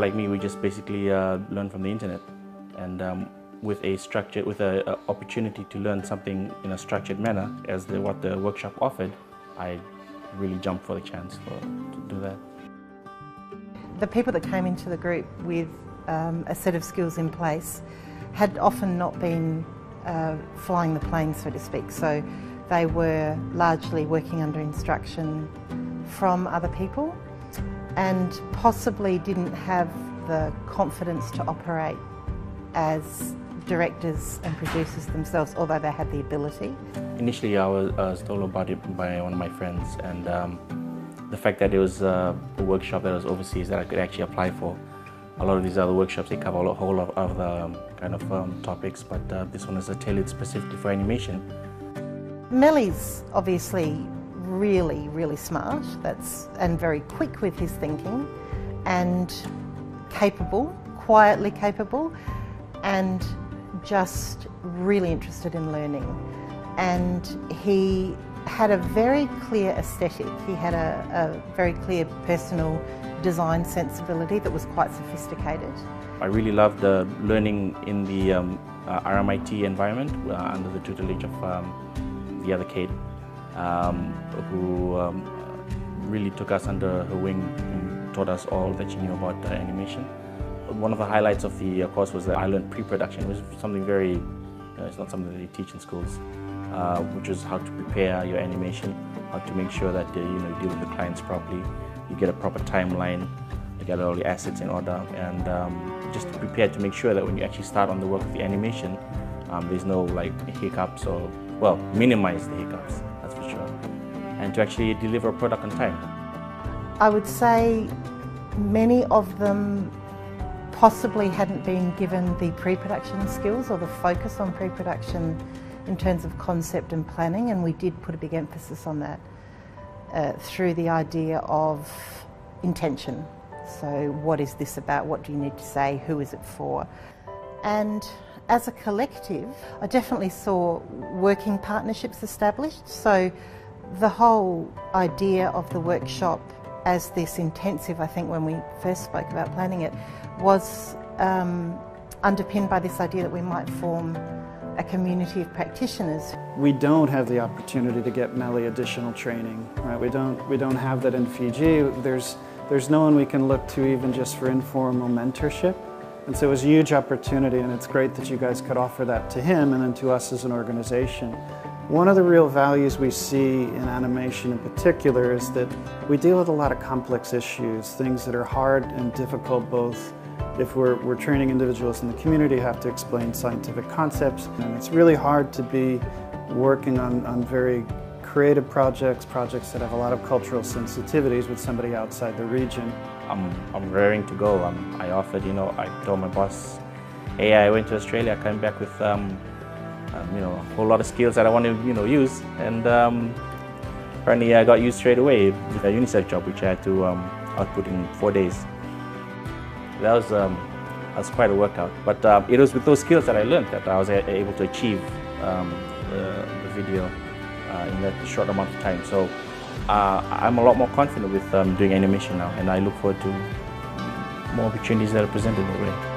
like me, we just basically learn from the internet, and with a opportunity to learn something in a structured manner, as what the workshop offered, I really jumped for the chance to do that. The people that came into the group with a set of skills in place had often not been flying the plane, so to speak. So they were largely working under instruction from other people and possibly didn't have the confidence to operate as directors and producers themselves, although they had the ability. Initially I was told about it by one of my friends, and the fact that it was a workshop that was overseas that I could actually apply for. A lot of these other workshops, they cover a whole lot of the kind of topics, but this one is tailored specifically for animation. Meli's obviously really smart, and very quick with his thinking, and capable, quietly capable, and just really interested in learning. And he had a very clear aesthetic. He had a very clear personal design sensibility that was quite sophisticated. I really loved learning in the RMIT environment under the tutelage of the other Kate, who really took us under her wing and taught us all that she knew about animation. One of the highlights of the course was that I learned pre-production, which is something very, it's not something that they teach in schools, which is how to prepare your animation, how to make sure that you deal with the clients properly, you get a proper timeline, you get all your assets in order, and just to prepare to make sure that when you actually start on the work of the animation, there's no like hiccups, or, well, minimize the hiccups, that's for sure, and to actually deliver a product on time. I would say many of them possibly hadn't been given the pre-production skills or the focus on pre-production in terms of concept and planning, and we did put a big emphasis on that through the idea of intention. So what is this about? What do you need to say? Who is it for? And as a collective, I definitely saw working partnerships established. So the whole idea of the workshop as this intensive, I think when we first spoke about planning it, was underpinned by this idea that we might form a community of practitioners. We don't have the opportunity to get Meli additional training, right? We don't have that in Fiji. There's no one we can look to even just for informal mentorship. And so it was a huge opportunity, and it's great that you guys could offer that to him and then to us as an organization. One of the real values we see in animation in particular is that we deal with a lot of complex issues, things that are hard and difficult, both if we're training individuals in the community, have to explain scientific concepts, and it's really hard to be working on very creative projects that have a lot of cultural sensitivities with somebody outside the region. I'm raring to go. I offered, I told my boss, hey, I went to Australia, I came back with a whole lot of skills that I want to use, and apparently I got used straight away with a UNICEF job, which I had to output in 4 days. That was quite a workout, but it was with those skills that I learned that I was able to achieve the video in that short amount of time. So I'm a lot more confident with doing animation now, and I look forward to more opportunities that are presented that way.